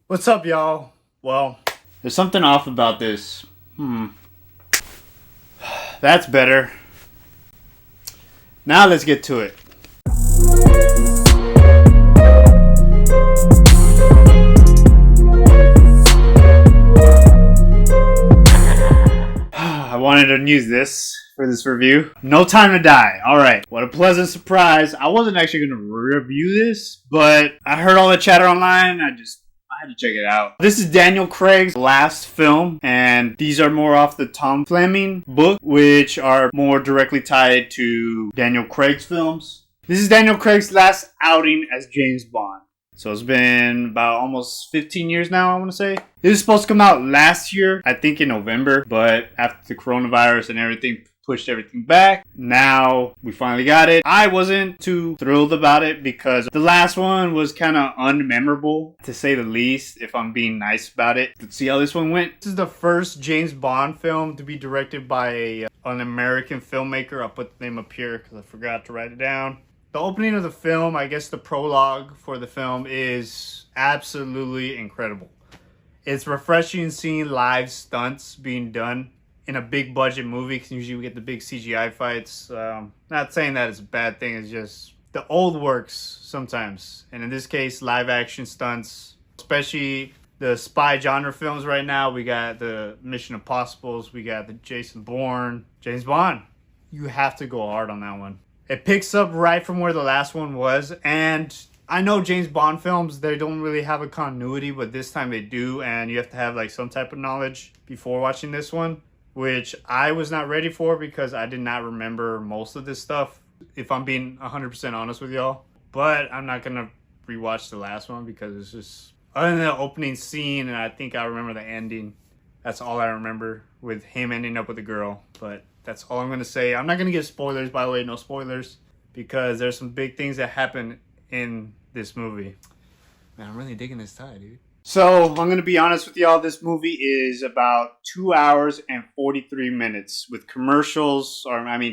What's up, y'all? Well, there's something off about this. That's better. Now let's get to it. I wanted to use this for this review. No Time to Die. Alright, what a pleasant surprise. I wasn't actually going to review this, but I heard all the chatter online. I had to check it out. This is Daniel Craig's last film, and these are more off the Tom Fleming book, which are more directly tied to Daniel Craig's films. This is Daniel Craig's last outing as James Bond. So it's been about almost 15 years now, I want to say. This was supposed to come out last year, I think in November, but after the coronavirus and everything pushed everything back, now we finally got it. I wasn't too thrilled about it because the last one was kind of unmemorable, to say the least, if I'm being nice about it. Let's see how this one went. This is the first James Bond film to be directed by an American filmmaker. I'll put the name up here because I forgot to write it down. The opening of the film, I guess the prologue for the film, is absolutely incredible. It's refreshing seeing live stunts being done in a big budget movie, because usually we get the big CGI fights. Not saying that it's a bad thing, it's just the old works sometimes. And in this case, live action stunts, especially the spy genre films right now. We got the Mission Impossibles, we got the Jason Bourne, James Bond. You have to go hard on that one. It picks up right from where the last one was, and I know James Bond films, they don't really have a continuity, but this time they do, and you have to have like some type of knowledge before watching this one, which I was not ready for because I did not remember most of this stuff, if I'm being 100% honest with y'all. But I'm not gonna rewatch the last one because it's just, other than the opening scene, and I think I remember the ending. That's all I remember, with him ending up with a girl. But that's all I'm going to say. I'm not going to give spoilers, by the way. No spoilers. Because there's some big things that happen in this movie. Man, I'm really digging this tie, dude. So, I'm going to be honest with y'all. This movie is about 2 hours and 43 minutes. With commercials,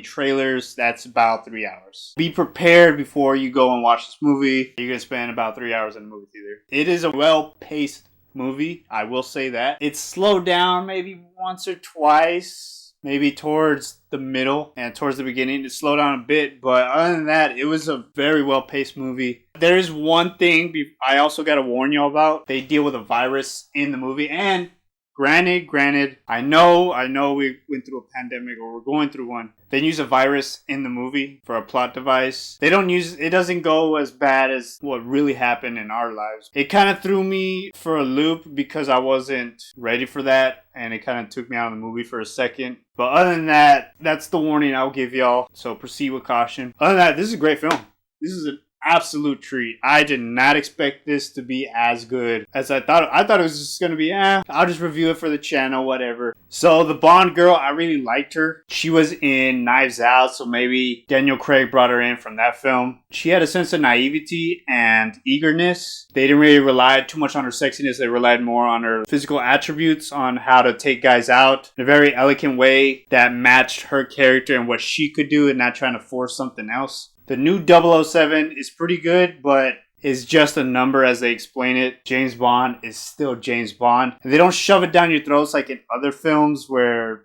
trailers, that's about 3 hours. Be prepared before you go and watch this movie. You're going to spend about 3 hours in the movie theater. It is a well-paced movie, I will say that. It's slowed down maybe once or twice, maybe towards the middle and towards the beginning. It slowed down a bit, but other than that, it was a very well-paced movie. There is one thing I also got to warn y'all about. They deal with a virus in the movie, and Granted, I know we went through a pandemic, or we're going through one. They use a virus in the movie for a plot device. It doesn't go as bad as what really happened in our lives. It kind of threw me for a loop because I wasn't ready for that, and it kind of took me out of the movie for a second. But other than that, that's the warning I'll give y'all, so proceed with caution. Other than that, this is a great film. This is an absolute treat. I did not expect this to be as good as I thought. I thought it was just gonna be, I'll just review it for the channel, whatever. So the Bond girl, I really liked her. She was in Knives Out, so maybe Daniel Craig brought her in from that film. She had a sense of naivety and eagerness. They didn't really rely too much on her sexiness. They relied more on her physical attributes, on how to take guys out in a very elegant way that matched her character and what she could do, and not trying to force something else. The new 007 is pretty good, but is just a number as they explain it. James Bond is still James Bond. And they don't shove it down your throats like in other films where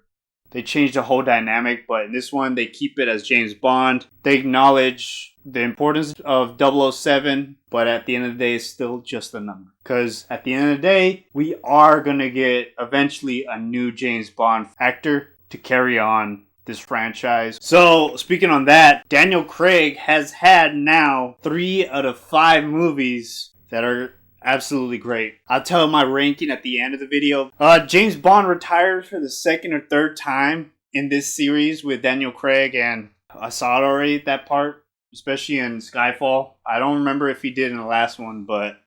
they change the whole dynamic, but in this one, they keep it as James Bond. They acknowledge the importance of 007, but at the end of the day, it's still just a number. Because at the end of the day, we are going to get eventually a new James Bond actor to carry on this franchise. So, speaking on that, Daniel Craig has had now 3 out of 5 movies that are absolutely great. I'll tell my ranking at the end of the video. James Bond retired for the second or third time in this series with Daniel Craig, and I saw it already, that part, especially in Skyfall. I don't remember if he did in the last one, but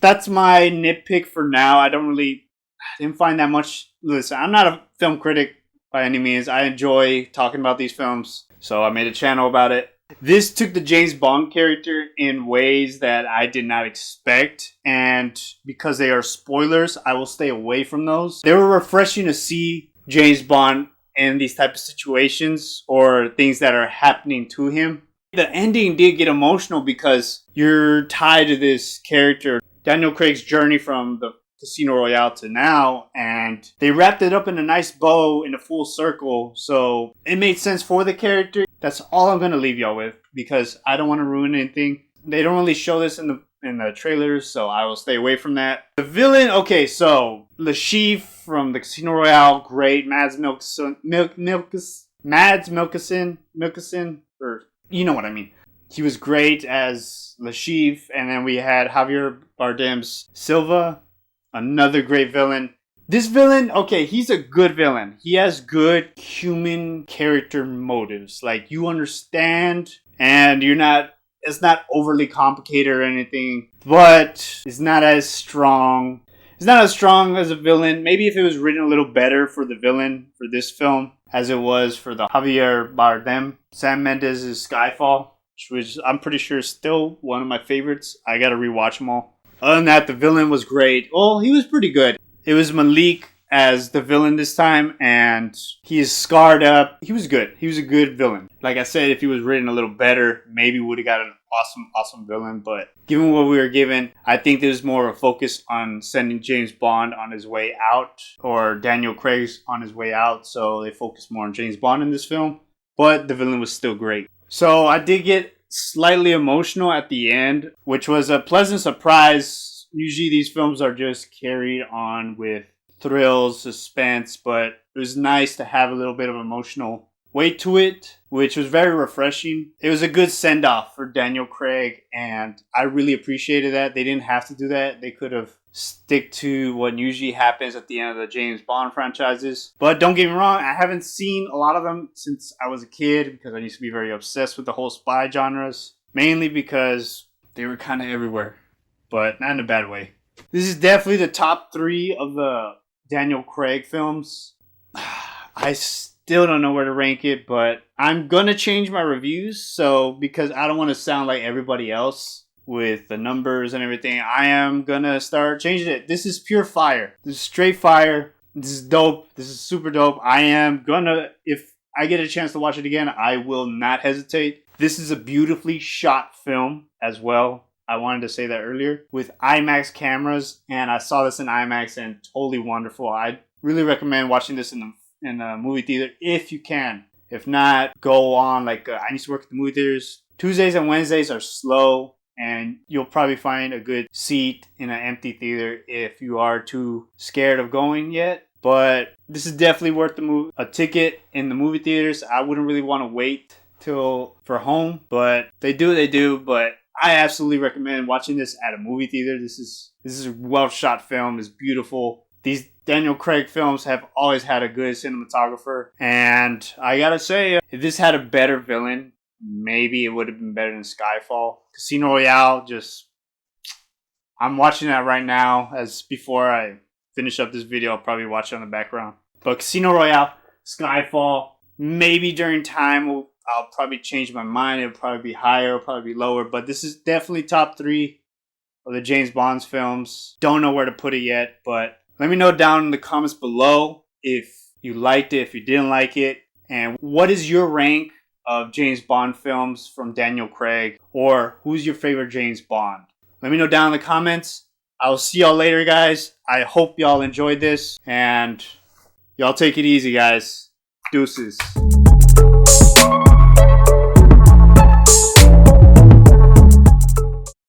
that's my nitpick for now. I didn't find that much. Listen, I'm not a film critic by any means. I enjoy talking about these films, so I made a channel about it. This took the James Bond character in ways that I did not expect, and because they are spoilers, I will stay away from those. They were refreshing to see James Bond in these type of situations or things that are happening to him. The ending did get emotional because you're tied to this character Daniel Craig's journey from the Casino Royale to now, and they wrapped it up in a nice bow in a full circle, so it made sense for the character. That's all I'm gonna leave y'all with, because I don't want to ruin anything. They don't really show this in the trailers, so I will stay away from that. The villain, okay, so Le Chiffre from the Casino Royale, great. Mads Mikkelsen, or you know what I mean. He was great as Le Chiffre, and then we had Javier Bardem's Silva, another great villain. This villain, okay, he's a good villain. He has good human character motives. Like, you understand, and it's not overly complicated or anything, but it's not as strong. It's not as strong as a villain. Maybe if it was written a little better for the villain for this film, as it was for the Javier Bardem, Sam Mendes' Skyfall, which I'm pretty sure is still one of my favorites. I gotta rewatch them all. Other than that, the villain was great. Well, he was pretty good. It was Malik as the villain this time, and he is scarred up. He was good. He was a good villain. Like I said, if he was written a little better, maybe we would have got an awesome villain. But given what we were given, I think there's more of a focus on sending James Bond on his way out, or Daniel Craig's on his way out. So they focused more on James Bond in this film. But the villain was still great. So I did get slightly emotional at the end, which was a pleasant surprise. Usually these films are just carried on with thrills, suspense, but it was nice to have a little bit of emotional weight to it, which was very refreshing. It was a good send-off for Daniel Craig, and I really appreciated that. They didn't have to do that. They could have stick to what usually happens at the end of the James Bond franchises. But don't get me wrong, I haven't seen a lot of them since I was a kid, because I used to be very obsessed with the whole spy genres, mainly because they were kind of everywhere, but not in a bad way. This is definitely the top 3 of the Daniel Craig films. I still don't know where to rank it, but I'm gonna change my reviews, so because I don't want to sound like everybody else with the numbers and everything, I am gonna start changing it. This is pure fire. This is straight fire. This is dope. This is super dope. I am gonna, if I get a chance to watch it again, I will not hesitate. This is a beautifully shot film as well. I wanted to say that earlier, with IMAX cameras, and I saw this in IMAX and totally wonderful. I really recommend watching this in the movie theater if you can. If not, go on. I used to work at the movie theaters. Tuesdays and Wednesdays are slow, and you'll probably find a good seat in an empty theater if you are too scared of going yet. But this is definitely worth a ticket in the movie theaters. I wouldn't really want to wait for home, but they do. But I absolutely recommend watching this at a movie theater. This is a well shot film. It's beautiful. These Daniel Craig films have always had a good cinematographer, and I gotta say, if this had a better villain, maybe it would have been better than Skyfall. Casino Royale, I'm watching that right now. As before I finish up this video, I'll probably watch it on the background. But Casino Royale, Skyfall, maybe during time I'll probably change my mind. It'll probably be higher, it'll probably be lower. But this is definitely top 3 of the James Bond films. Don't know where to put it yet, but let me know down in the comments below if you liked it, if you didn't like it, and what is your rank of James Bond films from Daniel Craig, or who's your favorite James Bond? Let me know down in the comments. I will see y'all later, guys. I hope y'all enjoyed this, and y'all take it easy, guys. Deuces.